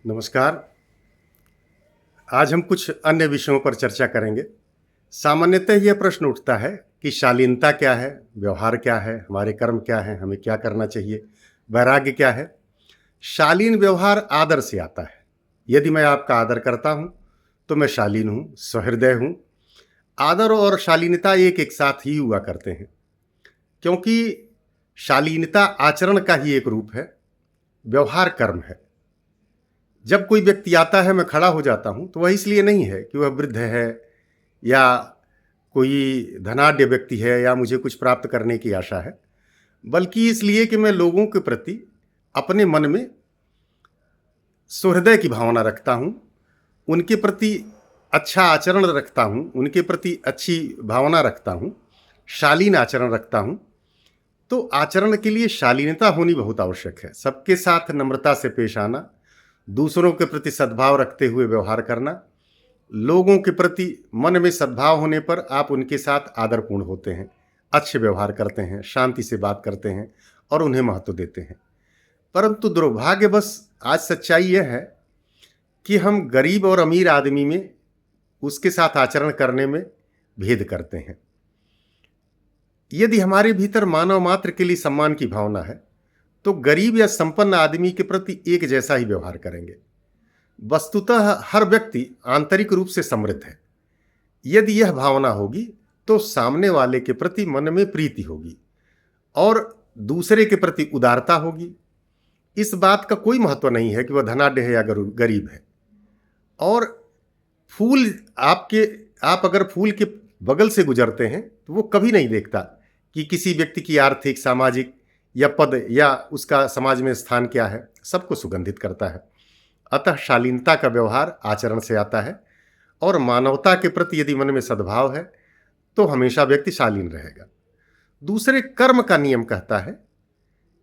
नमस्कार। आज हम कुछ अन्य विषयों पर चर्चा करेंगे। सामान्यतः यह प्रश्न उठता है कि शालीनता क्या है, व्यवहार क्या है, हमारे कर्म क्या हैं, हमें क्या करना चाहिए, वैराग्य क्या है। शालीन व्यवहार आदर से आता है। यदि मैं आपका आदर करता हूँ तो मैं शालीन हूँ, सहृदय हूँ। आदर और शालीनता एक साथ ही हुआ करते हैं, क्योंकि शालीनता आचरण का ही एक रूप है, व्यवहार कर्म है। जब कोई व्यक्ति आता है, मैं खड़ा हो जाता हूँ, तो वह इसलिए नहीं है कि वह वृद्ध है या कोई धनाढ्य व्यक्ति है या मुझे कुछ प्राप्त करने की आशा है, बल्कि इसलिए कि मैं लोगों के प्रति अपने मन में सुहृदय की भावना रखता हूँ, उनके प्रति अच्छा आचरण रखता हूँ, उनके प्रति अच्छी भावना रखता हूँ, शालीन आचरण रखता हूँ। तो आचरण के लिए शालीनता होनी बहुत आवश्यक है। सबके साथ नम्रता से पेश आना, दूसरों के प्रति सद्भाव रखते हुए व्यवहार करना, लोगों के प्रति मन में सद्भाव होने पर आप उनके साथ आदरपूर्ण होते हैं, अच्छे व्यवहार करते हैं, शांति से बात करते हैं और उन्हें महत्व देते हैं। परंतु दुर्भाग्यवश आज सच्चाई यह है कि हम गरीब और अमीर आदमी में उसके साथ आचरण करने में भेद करते हैं। यदि हमारे भीतर मानव मात्र के लिए सम्मान की भावना है, तो गरीब या संपन्न आदमी के प्रति एक जैसा ही व्यवहार करेंगे। वस्तुतः हर व्यक्ति आंतरिक रूप से समृद्ध है। यदि यह भावना होगी तो सामने वाले के प्रति मन में प्रीति होगी और दूसरे के प्रति उदारता होगी। इस बात का कोई महत्व नहीं है कि वह धनाढ्य है या गरीब है। और फूल आप अगर फूल के बगल से गुजरते हैं तो वो कभी नहीं देखता कि किसी व्यक्ति की आर्थिक, सामाजिक या पद या उसका समाज में स्थान क्या है, सबको सुगंधित करता है। अतः शालीनता का व्यवहार आचरण से आता है और मानवता के प्रति यदि मन में सद्भाव है तो हमेशा व्यक्ति शालीन रहेगा। दूसरे कर्म का नियम कहता है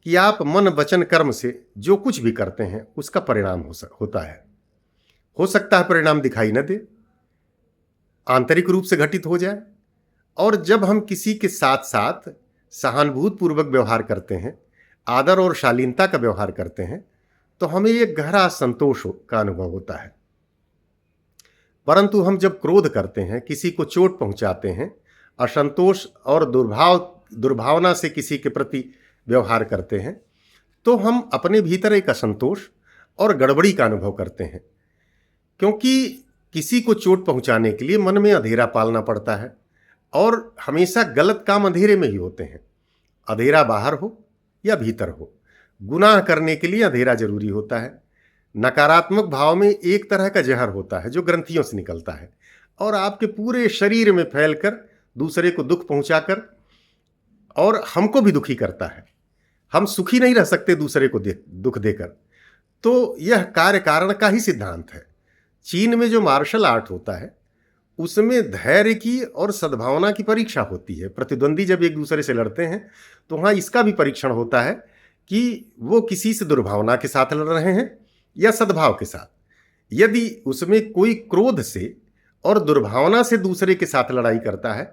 कि आप मन वचन कर्म से जो कुछ भी करते हैं उसका परिणाम होता है। हो सकता है परिणाम दिखाई न दे, आंतरिक रूप से घटित हो जाए। और जब हम किसी के साथ साथ सहानुभूतिपूर्वक व्यवहार करते हैं, आदर और शालीनता का व्यवहार करते हैं, तो हमें एक गहरा संतोष का अनुभव होता है। परंतु हम जब क्रोध करते हैं, किसी को चोट पहुंचाते हैं, असंतोष और दुर्भावना से किसी के प्रति व्यवहार करते हैं, तो हम अपने भीतर एक असंतोष और गड़बड़ी का अनुभव करते हैं। क्योंकि किसी को चोट पहुंचाने के लिए मन में अंधेरा पालना पड़ता है और हमेशा गलत काम अंधेरे में ही होते हैं। अंधेरा बाहर हो या भीतर हो, गुनाह करने के लिए अंधेरा जरूरी होता है। नकारात्मक भाव में एक तरह का जहर होता है जो ग्रंथियों से निकलता है और आपके पूरे शरीर में फैलकर दूसरे को दुख पहुंचाकर और हमको भी दुखी करता है। हम सुखी नहीं रह सकते दूसरे को दुख देकर। तो यह कार्य कारण का ही सिद्धांत है। चीन में जो मार्शल आर्ट होता है उसमें धैर्य की और सद्भावना की परीक्षा होती है। प्रतिद्वंदी जब एक दूसरे से लड़ते हैं तो वहाँ इसका भी परीक्षण होता है कि वो किसी से दुर्भावना के साथ लड़ रहे हैं या सद्भाव के साथ। यदि उसमें कोई क्रोध से और दुर्भावना से दूसरे के साथ लड़ाई करता है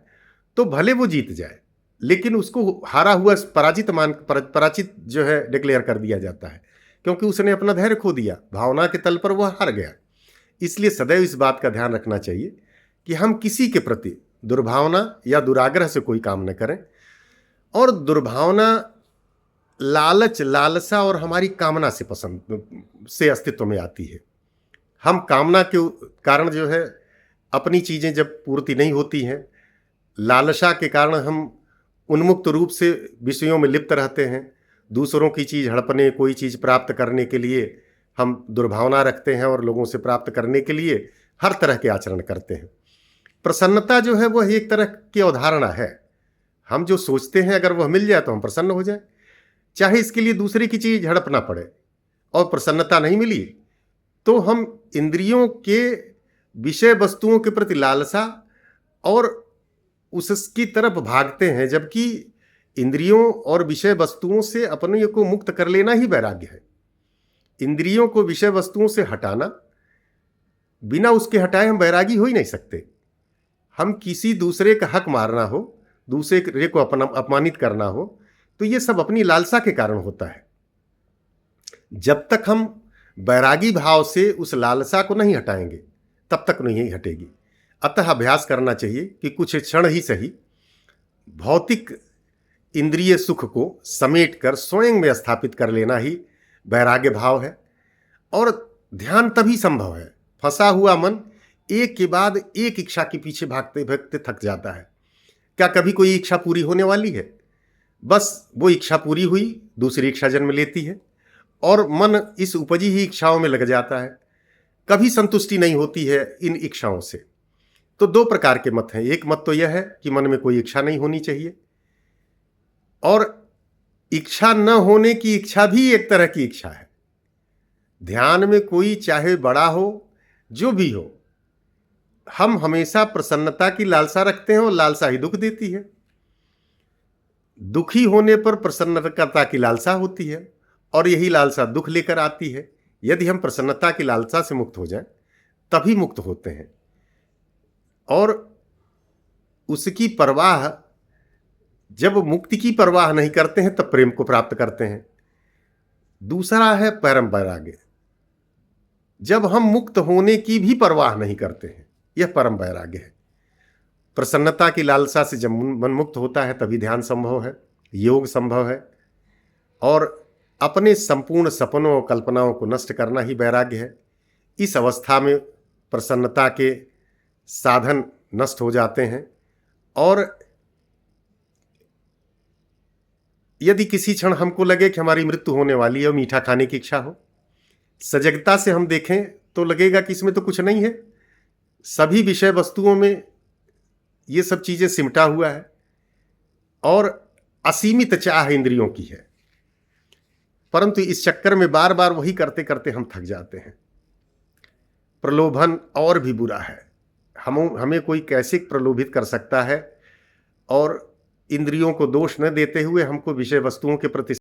तो भले वो जीत जाए, लेकिन उसको हारा हुआ पराजित जो है डिक्लेयर कर दिया जाता है, क्योंकि उसने अपना धैर्य खो दिया, भावना के तल पर वह हार गया। इसलिए सदैव इस बात का ध्यान रखना चाहिए कि हम किसी के प्रति दुर्भावना या दुराग्रह से कोई काम न करें। और दुर्भावना लालच, लालसा और हमारी कामना से अस्तित्व में आती है। हम कामना के कारण जो है अपनी चीज़ें जब पूर्ति नहीं होती हैं, लालसा के कारण हम उन्मुक्त रूप से विषयों में लिप्त रहते हैं, दूसरों की चीज़ हड़पने, कोई चीज़ प्राप्त करने के लिए हम दुर्भावना रखते हैं और लोगों से प्राप्त करने के लिए हर तरह के आचरण करते हैं। प्रसन्नता जो है वह एक तरह की अवधारणा है। हम जो सोचते हैं अगर वह मिल जाए तो हम प्रसन्न हो जाए, चाहे इसके लिए दूसरे की चीज़ हड़पना पड़े। और प्रसन्नता नहीं मिली तो हम इंद्रियों के विषय वस्तुओं के प्रति लालसा और उसकी तरफ भागते हैं, जबकि इंद्रियों और विषय वस्तुओं से अपने को मुक्त कर लेना ही वैराग्य है। इंद्रियों को विषय वस्तुओं से हटाना, बिना उसके हटाए हम वैरागी हो ही नहीं सकते। हम किसी दूसरे का हक मारना हो, दूसरे को अपमानित करना हो, तो ये सब अपनी लालसा के कारण होता है। जब तक हम वैरागी भाव से उस लालसा को नहीं हटाएंगे तब तक नहीं हटेगी। अतः अभ्यास करना चाहिए कि कुछ क्षण ही सही भौतिक इंद्रिय सुख को समेट कर स्वयं में स्थापित कर लेना ही वैराग्य भाव है। और ध्यान तभी संभव है, फंसा हुआ मन एक के बाद एक इच्छा के पीछे भागते भागते थक जाता है। क्या कभी कोई इच्छा पूरी होने वाली है? बस वो इच्छा पूरी हुई, दूसरी इच्छा जन्म लेती है और मन इस उपजी ही इच्छाओं में लग जाता है। कभी संतुष्टि नहीं होती है इन इच्छाओं से। तो दो प्रकार के मत हैं। एक मत तो यह है कि मन में कोई इच्छा नहीं होनी चाहिए, और इच्छा न होने की इच्छा भी एक तरह की इच्छा है। ध्यान में कोई चाहे बड़ा हो जो भी हो, हम हमेशा प्रसन्नता की लालसा रखते हैं और लालसा ही दुख देती है। दुखी होने पर प्रसन्नता की लालसा होती है और यही लालसा दुख लेकर आती है। यदि हम प्रसन्नता की लालसा से मुक्त हो जाएं तभी मुक्त होते हैं, और उसकी परवाह, जब मुक्ति की परवाह नहीं करते हैं तब प्रेम को प्राप्त करते हैं। दूसरा है परम वैराग्य, जब हम मुक्त होने की भी परवाह नहीं करते हैं, यह परम वैराग्य है। प्रसन्नता की लालसा से जब मन मुक्त होता है तभी ध्यान संभव है, योग संभव है, और अपने संपूर्ण सपनों और कल्पनाओं को नष्ट करना ही वैराग्य है। इस अवस्था में प्रसन्नता के साधन नष्ट हो जाते हैं, और यदि किसी क्षण हमको लगे कि हमारी मृत्यु होने वाली है और मीठा खाने की इच्छा हो, सजगता से हम देखें तो लगेगा कि इसमें तो कुछ नहीं है, सभी विषय वस्तुओं में ये सब चीज़ें सिमटा हुआ है और असीमित चाह इंद्रियों की है। परंतु इस चक्कर में बार बार वही करते करते हम थक जाते हैं। प्रलोभन और भी बुरा है। हमें कोई कैसे प्रलोभित कर सकता है और इंद्रियों को दोष न देते हुए हमको विषय वस्तुओं के प्रति